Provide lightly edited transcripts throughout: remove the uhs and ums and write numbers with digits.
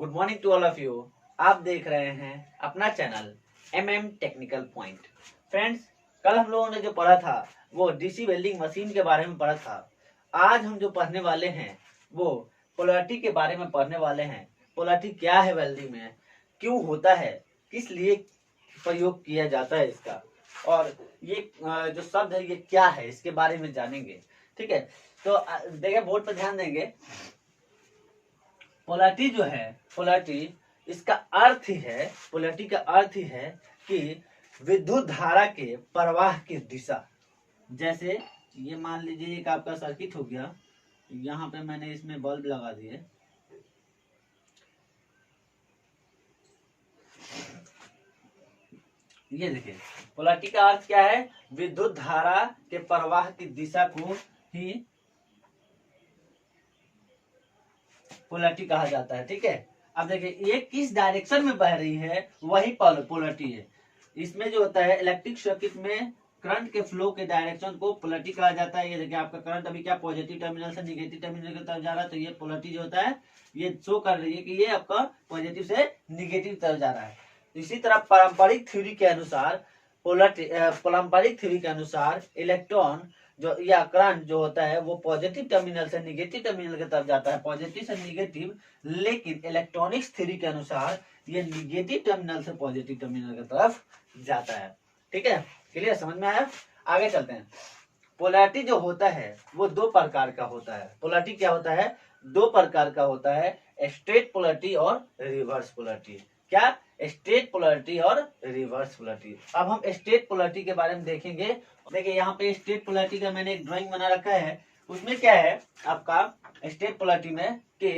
Good morning to all of you. आप देख रहे हैं अपना channel MM technical point. Friends, कल हम लोगों ने जो पढ़ा था वो डीसी वेल्डिंग मशीन के बारे में पढ़ा था। आज हम जो पढ़ने वाले हैं वो पोलैरिटी के बारे में पढ़ने वाले हैं। पोलैरिटी क्या है वेल्डिंग में, क्यों होता है, किस लिए प्रयोग किया जाता है इसका, और ये जो शब्द है ये क्या है, इसके बारे में जानेंगे। ठीक है, तो देखिए बोर्ड पर ध्यान देंगे। पोलैरिटी जो है, पोलैरिटी इसका अर्थ ही है, पोलैरिटी का अर्थ ही है कि विद्युत धारा के प्रवाह की दिशा। जैसे ये मान लीजिए एक आपका सर्किट हो गया, यहाँ पे मैंने इसमें बल्ब लगा दिए। ये देखिए, पोलैरिटी का अर्थ क्या है, विद्युत धारा के प्रवाह की दिशा को ही पोलैरिटी कहा जाता है। ठीक है, अब देखिए ये किस डायरेक्शन में बह रही है वही पोलैरिटी है। इसमें जो होता है इलेक्ट्रिक सर्किट में करंट के फ्लो के डायरेक्शन को पोलैरिटी कहा जाता है। ये देखिए आपका करंट अभी क्या पॉजिटिव टर्मिनल से निगेटिव टर्मिनल की तरफ जा रहा है, तो ये पोलैरिटी जो होता है ये शो कर रही है कि ये आपका पॉजिटिव से निगेटिव तरफ जा रहा है। इसी तरह पारंपरिक थ्योरी के अनुसार पारंपरिक थ्योरी के अनुसार इलेक्ट्रॉन जो या करंट जो होता है वो पॉजिटिव टर्मिनल से निगेटिव टर्मिनल की तरफ जाता है, पॉजिटिव से निगेटिव। लेकिन इलेक्ट्रॉनिक्स थ्योरी के अनुसार ये निगेटिव टर्मिनल से पॉजिटिव टर्मिनल की तरफ जाता है। ठीक है, क्लियर, समझ में आया? आगे चलते हैं। पोलैरिटी जो होता है वो दो प्रकार का होता है। पोलैरिटी क्या होता है, दो प्रकार का होता है, स्ट्रेट पोलैरिटी और रिवर्स पोलैरिटी। क्या? स्ट्रेट पोलैरिटी और रिवर्स पोलैरिटी। अब हम स्ट्रेट पोलैरिटी के बारे में देखेंगे। देखिए यहाँ पे स्ट्रेट पोलैरिटी का मैंने एक ड्राइंग बना रखा है। उसमें क्या है आपका स्ट्रेट पोलैरिटी में कि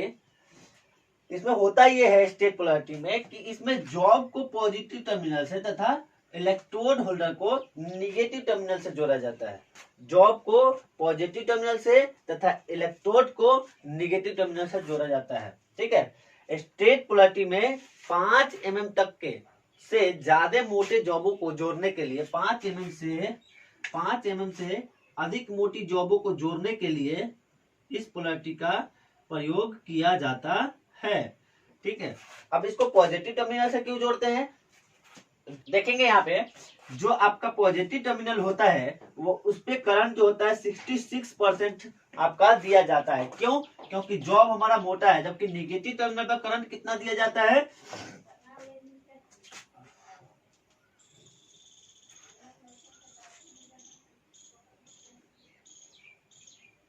इसमें होता ये है स्ट्रेट पोलैरिटी में कि इसमें जॉब को पॉजिटिव टर्मिनल से तथा इलेक्ट्रोड होल्डर को निगेटिव टर्मिनल से जोड़ा जाता है। जॉब को पॉजिटिव टर्मिनल से तथा इलेक्ट्रोड को निगेटिव टर्मिनल से जोड़ा जाता है। ठीक है, स्ट्रेट पोलैरिटी में 5 mm तक के से ज्यादा मोटे जॉबों को जोड़ने के लिए 5 mm से अधिक मोटी जॉबों को जोड़ने के लिए इस पोलैरिटी का प्रयोग किया जाता है। ठीक है, अब इसको पॉजिटिव टर्मिनल से क्यों जोड़ते हैं देखेंगे। यहाँ पे जो आपका पॉजिटिव टर्मिनल होता है वो उस पे करंट जो होता है 66% आपका दिया जाता है। क्यों? क्योंकि जॉब हमारा मोटा है, जबकि निगेटिव टर्मिनल पर करंट कितना दिया जाता है,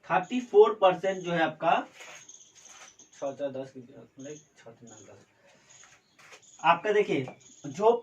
34% जो है आपका 6 आपका। देखिए जो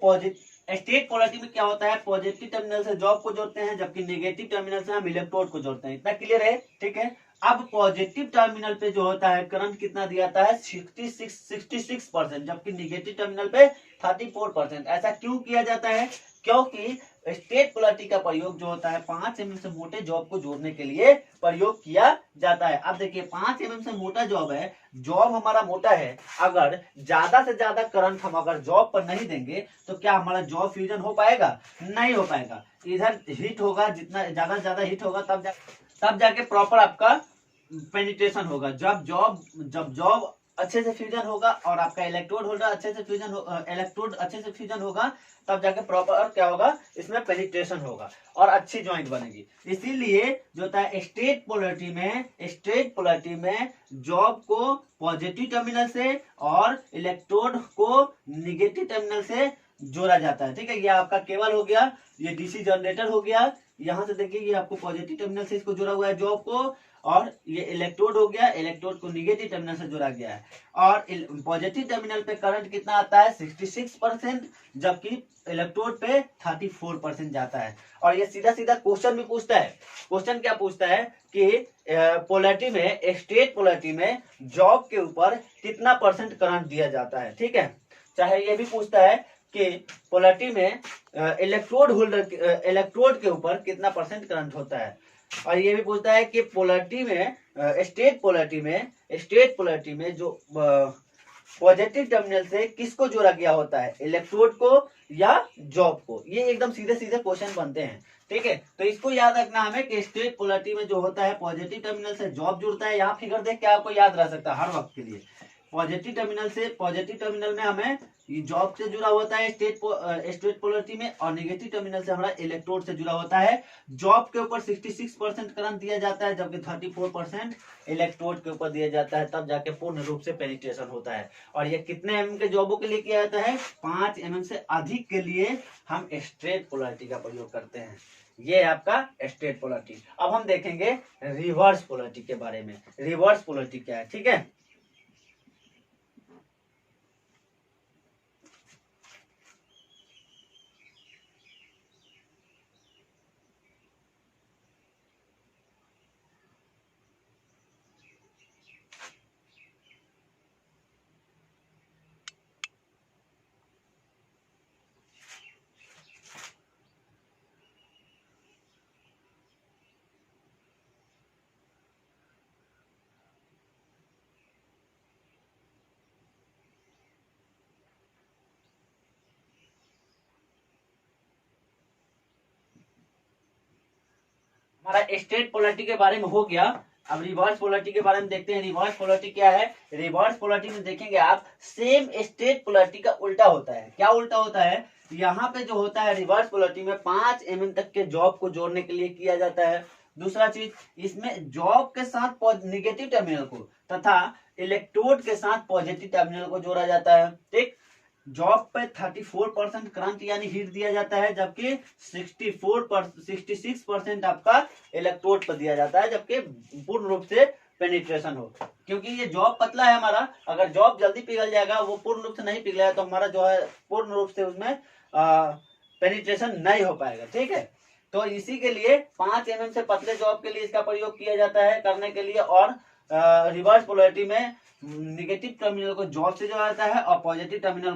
स्ट्रेट पोलैरिटी में क्या होता है, पॉजिटिव टर्मिनल से जॉब को जोड़ते हैं, जबकि नेगेटिव टर्मिनल से हम इलेक्ट्रोड को जोड़ते हैं। इतना क्लियर है? ठीक है, अब पॉजिटिव टर्मिनल पे जो होता है करंट कितना दिया जाता है, 66%, जबकि निगेटिव टर्मिनल पे 34%। ऐसा क्यों किया जाता है? क्योंकि स्ट्रेट पोलैरिटी का प्रयोग जो होता है 5 mm से मोटे जॉब को जोड़ने के लिए प्रयोग किया जाता है। अब देखिए 5 mm से मोटा जॉब है, जॉब हमारा मोटा है, अगर ज्यादा से ज्यादा करंट हम अगर जॉब पर नहीं देंगे तो क्या हमारा जॉब फ्यूजन हो पाएगा? नहीं हो पाएगा। इधर हीट होगा, जितना ज्यादा से ज्यादा हीट होगा तब जाके प्रॉपर आपका पेनिट्रेशन होगा। जब जॉब अच्छे से फ्यूजन होगा और आपका इलेक्ट्रोड होल्डर अच्छे से फ्यूजन होगा, तब जाके प्रॉपर क्या होगा, इसमें पेनिट्रेशन होगा और अच्छी जॉइंट बनेगी। इसीलिए जो होता है स्ट्रेट पोलैरिटी में जॉब को पॉजिटिव टर्मिनल से और इलेक्ट्रोड को निगेटिव टर्मिनल से जोड़ा जाता है। ठीक है, ये आपका केबल हो गया, ये डीसी जनरेटर हो गया। यहाँ से देखिए ये आपको पॉजिटिव टर्मिनल से इसको जोड़ा हुआ है जॉब को, और ये इलेक्ट्रोड हो गया, इलेक्ट्रोड को निगेटिव टर्मिनल से जोड़ा गया है। और पॉजिटिव टर्मिनल पे करंट कितना आता है, 66%, जबकि इलेक्ट्रोड पे 34% जाता है। और ये सीधा सीधा क्वेश्चन भी पूछता है। क्वेश्चन क्या पूछता है कि पोलैरिटी में, स्ट्रेट पोलैरिटी में जॉब के ऊपर कितना % करंट दिया जाता है। ठीक है, चाहे ये भी पूछता है कि पोलैरिटी में इलेक्ट्रोड के ऊपर कितना % करंट होता है, और ये भी पूछता है कि पोलैरिटी में, स्ट्रेट पोलैरिटी में जो पॉजिटिव टर्मिनल से किसको जोड़ा गया होता है, इलेक्ट्रोड को या जॉब को। ये एकदम सीधे सीधे क्वेश्चन बनते हैं। ठीक है, तो इसको याद रखना हमें कि स्ट्रेट पोलैरिटी में जो होता है पॉजिटिव टर्मिनल से जॉब जुड़ता है। यहाँ फिगर देख के आपको याद रह सकता है हर वक्त के लिए। पॉजिटिव टर्मिनल में हमें जॉब से जुड़ा होता है स्टेट पोलरिटी में, और नेगेटिव टर्मिनल से हमारा इलेक्ट्रोड से जुड़ा होता है। जॉब के ऊपर 66% करंट दिया जाता है, जबकि 34% इलेक्ट्रोड के ऊपर दिया जाता है, तब जाके पूर्ण रूप से पेनिट्रेशन होता है। और ये कितने एमएम के जॉबों के लिए किया जाता है? 5 एमएम से अधिक के लिए हम स्ट्रेट पोलरिटी का प्रयोग करते हैं। ये आपका स्ट्रेट पोलरिटी। अब हम देखेंगे रिवर्स पोलरिटी के बारे में। रिवर्स पोलरिटी क्या है, ठीक है। हमारा स्ट्रेट पोलरिटी के बारे में हो गया। अब रिवर्स पोलरिटी के बारे में देखते हैं। रिवर्स पोलरिटी क्या है? रिवर्स पोलरिटी में देखेंगे आप, सेम स्ट्रेट पोलरिटी का उल्टा होता है। क्या उल्टा होता है? यहाँ पे जो होता है रिवर्स पोलरिटी में 5 एमएम तक के जॉब को जोड़ने के लिए किया जाता है। दूसरा चीज, इसमें जॉब के साथ निगेटिव टर्मिनल को तथा इलेक्ट्रोड के साथ पॉजिटिव टर्मिनल को जोड़ा जाता है। ठीक, जॉब पे 34% करंट यानी हीट दिया जाता है, जबकि 66% आपका इलेक्ट्रोड पर दिया जाता है, जबकि पूर्ण रूप से पेनिट्रेशन हो। क्योंकि ये जॉब पतला है हमारा, अगर जॉब जल्दी पिघल जाएगा, वो पूर्ण रूप से नहीं पिघलेगा, तो हमारा जो है पूर्ण रूप से उसमें पेनिट्रेशन नहीं हो पाएगा। ठीक है, तो इसी के लिए 5 एमएम से पतले जॉब के लिए इसका प्रयोग किया जाता है करने के लिए। और रिवर्स पोलरिटी में निगेटिव टर्मिनल को जॉब से जोड़ा जाता है और पॉजिटिव टर्मिनल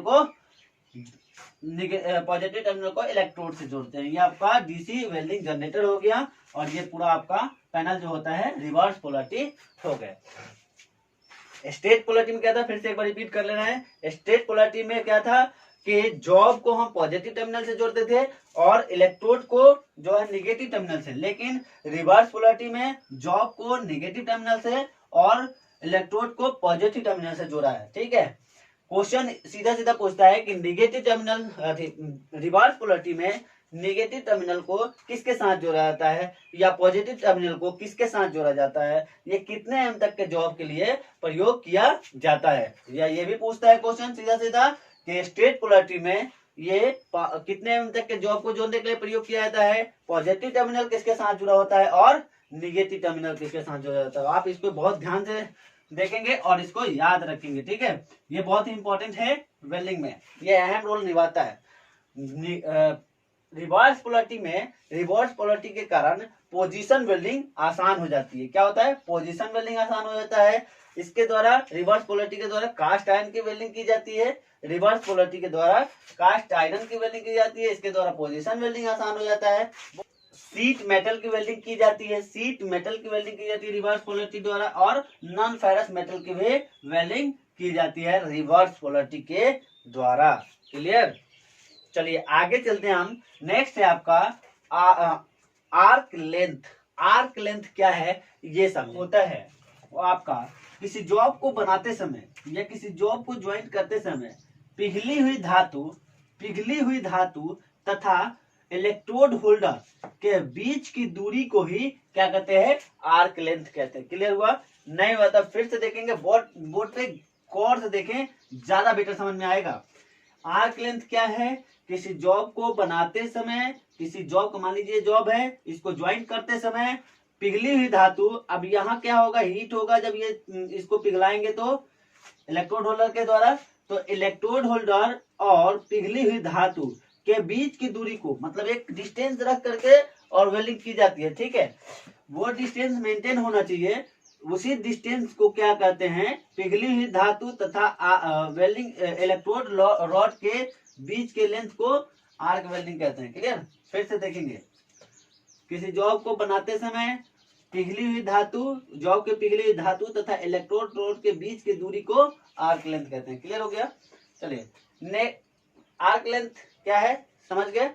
को इलेक्ट्रोड से जोड़ते हैं। ये आपका डीसी वेल्डिंग जनरेटर हो गया, और ये पूरा आपका पैनल जो होता है रिवर्स पोलरिटी हो गया। स्ट्रेट पोलरिटी में क्या था, फिर से एक बार रिपीट कर लेना है। स्ट्रेट पोलरिटी में क्या था कि जॉब को हम पॉजिटिव टर्मिनल से जोड़ते थे और इलेक्ट्रोड को जो है निगेटिव टर्मिनल से। लेकिन रिवर्स पोलरिटी में जॉब को निगेटिव टर्मिनल से और इलेक्ट्रोड को पॉजिटिव टर्मिनल से जोड़ा है। ठीक है, क्वेश्चन सीधा सीधा पूछता है कि निगेटिव टर्मिनल रिवर्स पोलरिटी में निगेटिव टर्मिनल को किसके साथ जोड़ा जाता है या पॉजिटिव टर्मिनल को किसके साथ जोड़ा जाता है, ये कितने एम तक के जॉब के लिए प्रयोग किया जाता है। या ये भी पूछता है क्वेश्चन सीधा सीधा कि स्ट्रेट पोलरिटी में ये कितने एम तक के जॉब को जोड़ने के लिए प्रयोग किया जाता है, पॉजिटिव टर्मिनल किसके साथ जुड़ा होता है और निगेटिव टर्मिनल किसके साथ जोड़ा जाता है। आप इसको बहुत ध्यान से देखेंगे और इसको याद रखेंगे। ठीक है, ये बहुत ही इंपॉर्टेंट है वेल्डिंग में, ये अहम रोल निभाता है। रिवर्स पोलरिटी में रिवर्स पोलरिटी के कारण पोजीशन वेल्डिंग आसान हो जाती है। क्या होता है? पोजीशन वेल्डिंग आसान हो जाता है। इसके द्वारा रिवर्स पोलरिटी के द्वारा कास्ट आयरन की वेल्डिंग की जाती है। रिवर्स पोलरिटी के द्वारा कास्ट आयरन की वेल्डिंग की जाती है। इसके द्वारा पोजीशन वेल्डिंग आसान हो जाता है। सीट मेटल की वेल्डिंग की जाती है। सीट मेटल की वेल्डिंग की जाती है रिवर्स पोलरिटी द्वारा, और नॉन फेरस मेटल की भी वेल्डिंग की जाती है रिवर्स पोलरिटी के द्वारा। क्लियर? चलिए आगे चलते हैं हम। नेक्स्ट है आपका आर्क लेंथ। आर्क लेंथ क्या है ये सब होता है, वो आपका किसी जॉब को बनाते समय या किसी जॉब को ज्वाइंट करते समय पिघली हुई धातु तथा इलेक्ट्रोड होल्डर के बीच की दूरी को ही क्या कहते हैं? आर्क लेंथ कहते हैं। क्लियर हुआ? नहीं हुआ तो फिर से देखेंगे, बोर्ड पे गौर से देखें, ज्यादा बेटर समझ में आएगा। आर्क लेंथ क्या है? किसी जॉब को बनाते समय, किसी जॉब को मान लीजिए जॉब है, इसको ज्वाइंट करते समय पिघली हुई धातु, अब यहाँ क्या होगा? हीट होगा जब ये इसको पिघलाएंगे तो इलेक्ट्रोड होल्डर के द्वारा, तो इलेक्ट्रोड होल्डर और पिघली हुई धातु के बीच की दूरी को, मतलब एक डिस्टेंस रख करके और वेल्डिंग की जाती है। ठीक है, वो डिस्टेंस मेंटेन होना चाहिए। उसी डिस्टेंस को क्या कहते हैं? पिघली हुई धातु तथा वेल्डिंग इलेक्ट्रोड रॉड के बीच के लेंथ को आर्क वेल्डिंग कहते हैं। क्लियर? फिर से देखेंगे, किसी जॉब को बनाते समय पिघली हुई धातु, जॉब के पिघली हुई धातु तथा इलेक्ट्रोड रॉड के बीच की दूरी को आर्क लेंथ कहते हैं। क्लियर हो गया? चलिए आर्क लेंथ क्या है समझ गए।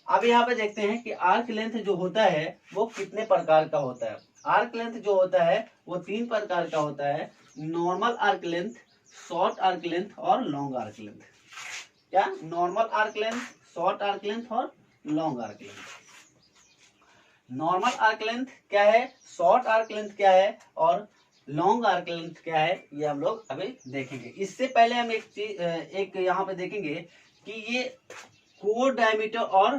अब यहाँ पे देखते हैं कि आर्क लेंथ जो होता है वो कितने प्रकार का होता है। आर्क लेंथ जो होता है वो 3 प्रकार का होता है। Normal arc length, short arc length और लॉन्ग आर्क लेंथ। क्या? Normal arc length, short arc length और long arc length. Normal arc length क्या है, शॉर्ट आर्क लेंथ क्या है और लॉन्ग आर्क लेंथ क्या है, ये हम लोग अभी देखेंगे। इससे पहले हम एक चीज एक यहाँ पे देखेंगे कि ये कोर डायमीटर और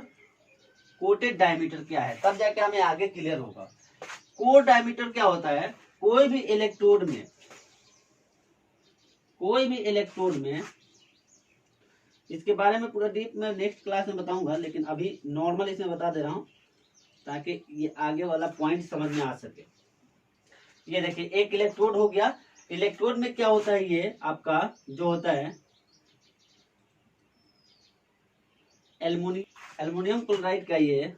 कोटेड डायमीटर क्या है, तब जाके हमें आगे क्लियर होगा। कोर डायमीटर क्या होता है, कोई भी इलेक्ट्रोड में, इसके बारे में पूरा डीप में नेक्स्ट क्लास में बताऊंगा, लेकिन अभी नॉर्मल इसमें बता दे रहा हूं ताकि ये आगे वाला पॉइंट समझ में आ सके। ये देखिए एक इलेक्ट्रोड हो गया। इलेक्ट्रोड में क्या होता है, ये आपका जो होता है एल्युमिनियम क्लोराइड का ये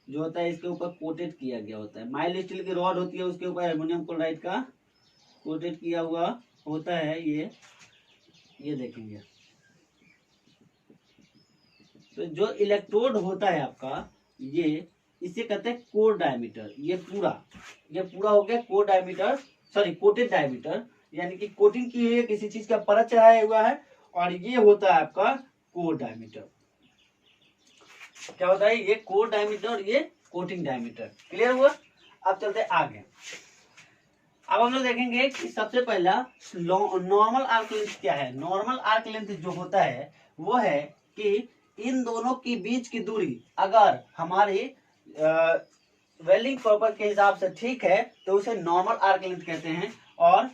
जो होता है, इसके ऊपर कोटेड किया गया होता है। माइल्ड स्टील की रॉड होती है, उसके ऊपर एल्युमिनियम क्लोराइड का कोटेड किया हुआ होता है। ये देखेंगे। तो जो इलेक्ट्रोड होता है आपका, ये इसे कहते हैं कोर डायमीटर। ये पूरा हो गया core diameter, sorry coated diameter, यानी कि कोटिंग की हुई है, किसी चीज का परत चढ़ाया हुआ है, और ये होता है आपका कोर डायमीटर। क्या होता है, ये कोर डायमीटर और ये कोटिंग डायमीटर। क्लियर हुआ? अब चलते आगे। अब हम लोग देखेंगे कि सबसे पहला नॉर्मल आर्क लेंथ क्या है। नॉर्मल आर्क लेंथ जो होता है वो है कि इन दोनों के बीच की दूरी अगर हमारी वेल्डिंग पर्पज के हिसाब से ठीक है तो उसे नॉर्मल आर्क लेंथ कहते हैं। और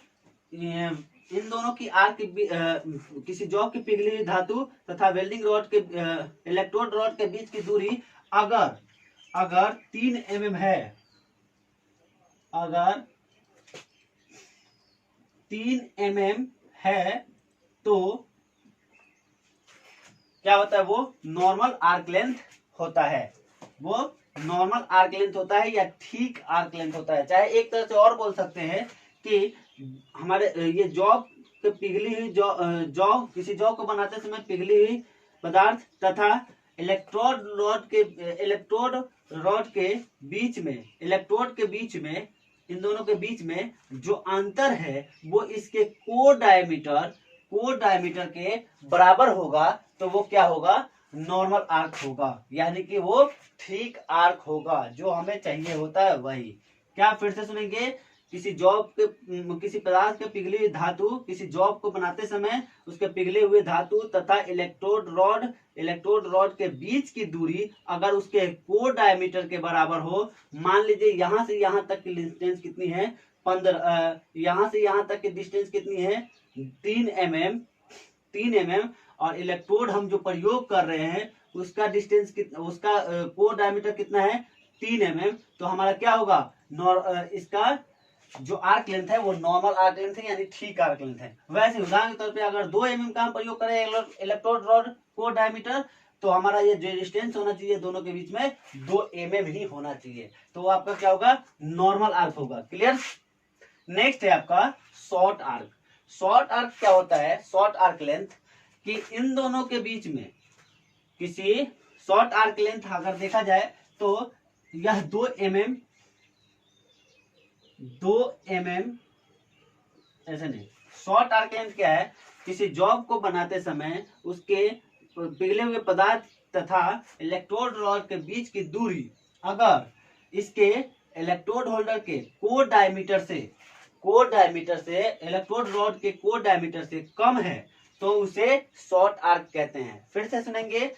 इन दोनों की आर्क किसी जॉब की पिघली हुई धातु तथा वेल्डिंग रॉड के इलेक्ट्रोड रॉड के बीच की दूरी अगर 3 mm है, अगर 3 mm है तो क्या होता है, वो नॉर्मल आर्क लेंथ होता है। वो नॉर्मल आर्क लेंथ होता है या ठीक आर्क लेंथ होता है। चाहे एक तरह से और बोल सकते हैं कि हमारे ये जॉब के पिघली हुई जॉब किसी जॉब को बनाते समय पिघली हुई पदार्थ तथा इलेक्ट्रोड रॉड के बीच में इन दोनों के बीच में जो अंतर है वो इसके कोर डायमीटर के बराबर होगा, तो वो क्या होगा, नॉर्मल आर्क होगा, यानी कि वो ठीक आर्क होगा जो हमें चाहिए होता है वही। क्या? फिर से सुनेंगे। किसी पदार्थ के पिघली हुई धातु किसी जॉब को बनाते समय उसके पिघले हुए धातु तथा इलेक्ट्रोड रॉड के बीच की दूरी अगर उसके कोर डायमीटर के बराबर हो, मान लीजिए यहां से यहां तक की डिस्टेंस कितनी है 15, यहां से यहां तक की डिस्टेंस कितनी है 3 mm, और इलेक्ट्रोड हम जो प्रयोग कर रहे हैं उसका डिस्टेंस उसका कोर डायमीटर कितना है 3 mm, तो हमारा क्या होगा, इसका जो आर्क लेंथ है वो नॉर्मल आर्क लेंथ है, यानी ठीक आर्क लेंथ है। वैसे उदाहरण के तौर पे अगर 2 mm का हम प्रयोग करें इलेक्ट्रोड रॉड कोर डायमीटर, तो हमारा ये जो डिस्टेंस होना चाहिए दोनों के बीच में 2 mm ही होना चाहिए, तो आपका क्या होगा, नॉर्मल आर्क होगा। क्लियर? नेक्स्ट है आपका शॉर्ट आर्क। शॉर्ट आर्क क्या होता है, शॉर्ट आर्क लेंथ कि इन दोनों के बीच में किसी शॉर्ट आर्क लेंथ अगर देखा जाए तो यह 2 mm ऐसे नहीं। शॉर्ट आर्क लेंथ क्या है, किसी जॉब को बनाते समय उसके पिघले हुए पदार्थ तथा इलेक्ट्रोड रॉड के बीच की दूरी अगर इसके इलेक्ट्रोड होल्डर के कोर डायमीटर से इलेक्ट्रोड रॉड के कोर डायमीटर से कम है तो उसे शॉर्ट आर्क कहते हैं। फिर से सुनेंगे।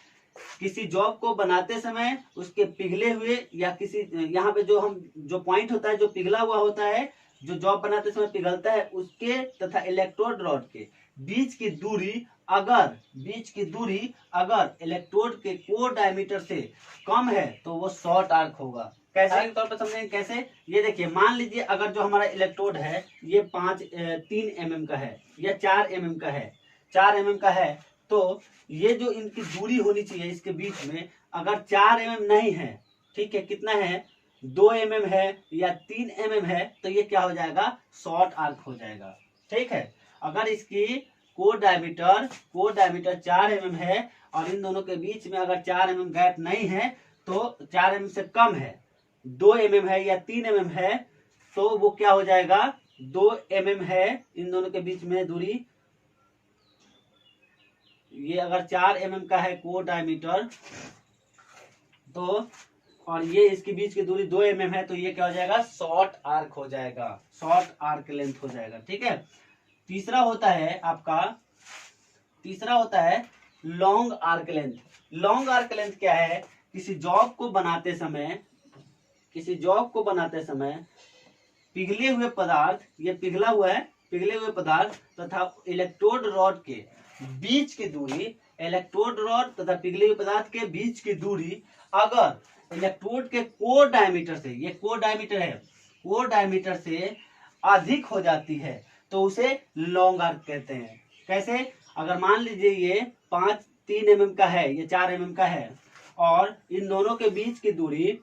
किसी जॉब को बनाते समय उसके पिघले हुए या किसी यहाँ पे जो पॉइंट होता है जो पिघला हुआ होता है, जो जॉब बनाते समय पिघलता है, उसके तथा इलेक्ट्रोड रॉड के बीच की दूरी अगर इलेक्ट्रोड के कोर डायमीटर से कम है तो वो शॉर्ट आर्क होगा। कैसे के तौर पर समझेंगे कैसे, ये देखिए मान लीजिए अगर जो हमारा इलेक्ट्रोड है ये 3 mm का है या 4 mm का है, 4 mm का है, तो ये जो इनकी दूरी होनी चाहिए इसके बीच में अगर 4 mm नहीं है, ठीक है, कितना है 2 mm है या 3 mm है, तो ये क्या हो जाएगा, शॉर्ट आर्क हो जाएगा। ठीक है, अगर इसकी कोर डायमीटर 4 mm है और इन दोनों के बीच में अगर 4 mm गैप नहीं है तो 4 mm से कम है, 2 mm है या 3 mm है, तो वो क्या हो जाएगा, 2 mm है इन दोनों के बीच में दूरी। ये अगर 4 mm का है कोर डायमीटर तो, और ये इसके बीच की दूरी 2 mm है, तो ये क्या हो जाएगा, शॉर्ट आर्क हो जाएगा, शॉर्ट आर्क लेंथ हो जाएगा। ठीक है। तीसरा होता है long arc length. Long arc length क्या है, किसी जॉब को बनाते समय पिघले हुए पदार्थ, ये पिघला हुआ है, पिघले हुए पदार्थ तथा इलेक्ट्रोड रॉड के बीच की दूरी, इलेक्ट्रोड रॉड तथा पिघले हुए पदार्थ के बीच की दूरी अगर इलेक्ट्रोड के कोर डायमीटर से, ये कोर डायमीटर है, कोर डायमीटर से अधिक हो जाती है तो उसे लॉन्ग आर्क कहते हैं। कैसे, अगर मान लीजिए ये 3 mm का है, ये 4 mm का है, और इन दोनों के बीच की दूरी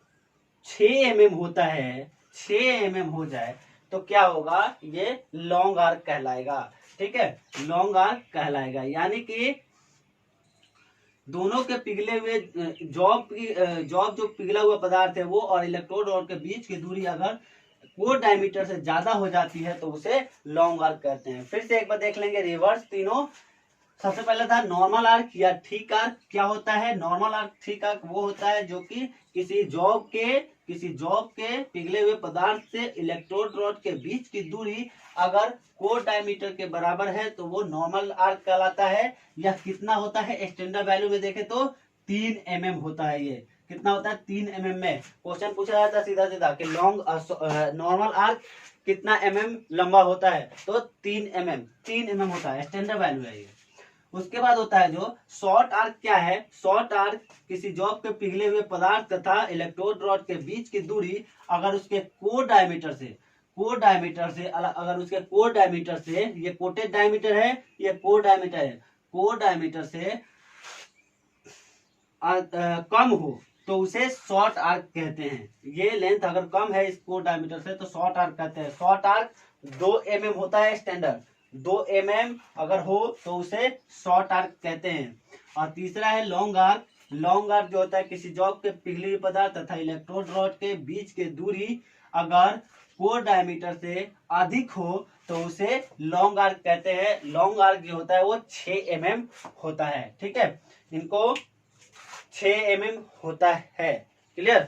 6 mm होता है, 6 mm हो जाए तो क्या होगा, ये लॉन्ग आर्क कहलाएगा। ठीक है, लॉन्ग आर्क कहलाएगा। यानी कि दोनों के पिघले हुए जॉब जो पिघला हुआ पदार्थ है वो और इलेक्ट्रोड रॉड के बीच की दूरी अगर कोर डायमीटर से ज्यादा हो जाती है तो उसे लॉन्ग आर्क कहते हैं। फिर से एक बार देख लेंगे रिवर्स तीनों। सबसे पहले था नॉर्मल आर्क या ठीक आर्क। क्या होता है नॉर्मल आर्क, ठीक आर्क? वो होता है जो कि किसी जॉब के पिघले हुए पदार्थ से इलेक्ट्रोड रॉड के बीच की दूरी अगर कोर डायमीटर के बराबर है तो वो नॉर्मल आर्क कहलाता है। यह कितना होता है, स्टैंडर्ड वैल्यू में देखे तो 3 mm होता है। ये कितना होता है, 3 mm में। क्वेश्चन पूछा जाता है सीधा सीधा कि नॉर्मल आर्क कितना mm लंबा होता है, तो 3 mm होता है, स्टैंडर्ड वैल्यू है ये। उसके बाद होता है जो शॉर्ट आर्क। क्या है शॉर्ट आर्क, किसी जॉब के पिघले हुए पदार्थ तथा इलेक्ट्रोड रॉड के बीच की दूरी अगर उसके कोर डायमीटर से अगर उसके कोर डायमीटर से, ये कोटेड डायमीटर है, ये कोर डायमीटर है, कोर डायमीटर से कम हो तो उसे शॉर्ट आर्क कहते हैं। ये लेंथ अगर कम है इस कोर डायमीटर से तो शॉर्ट आर्क कहते हैं। शॉर्ट आर्क 2 mm होता है स्टैंडर्ड, 2 mm अगर हो तो उसे शॉर्ट आर्क कहते हैं। और तीसरा है लॉन्ग आर्क। लॉन्ग आर्क जो होता है किसी जॉब के पिघले हुए पदार्थ तथा इलेक्ट्रोड रॉड के बीच की दूरी अगर कोर डायमीटर से अधिक हो तो उसे लॉन्ग आर्क कहते हैं। लॉन्ग आर्क जो होता है वो 6 mm होता है। ठीक है, इनको 6 mm होता है। क्लियर?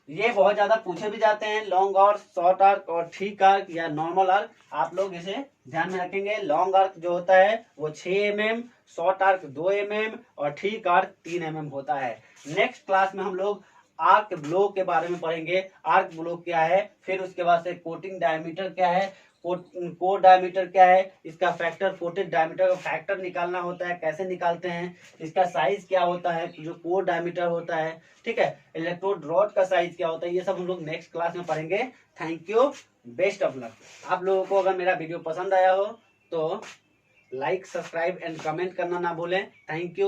ये बहुत ज्यादा पूछे भी जाते हैं, लॉन्ग आर्क, शॉर्ट आर्क और ठीक आर्क या नॉर्मल आर्क। आप लोग इसे ध्यान में रखेंगे। लॉन्ग आर्क जो होता है वो 6 mm, शॉर्ट आर्क 2 mm और ठीक आर्क 3 mm होता है। नेक्स्ट क्लास में हम लोग आर्क ब्लॉक के बारे में पढ़ेंगे। आर्क ब्लॉक क्या है, फिर उसके बाद से कोटिंग डायमीटर क्या है, कोर डायमीटर क्या है, इसका फैक्टर, कोटेड डायमीटर का फैक्टर निकालना होता है, कैसे निकालते हैं, इसका साइज क्या होता है जो कोर डायमीटर होता है। ठीक है, इलेक्ट्रोड रॉड का साइज क्या होता है, ये सब हम लोग नेक्स्ट क्लास में पढ़ेंगे। Thank you, best of luck. आप लोगों को अगर मेरा वीडियो पसंद आया हो तो लाइक, सब्सक्राइब एंड कमेंट करना ना भूलें। Thank you.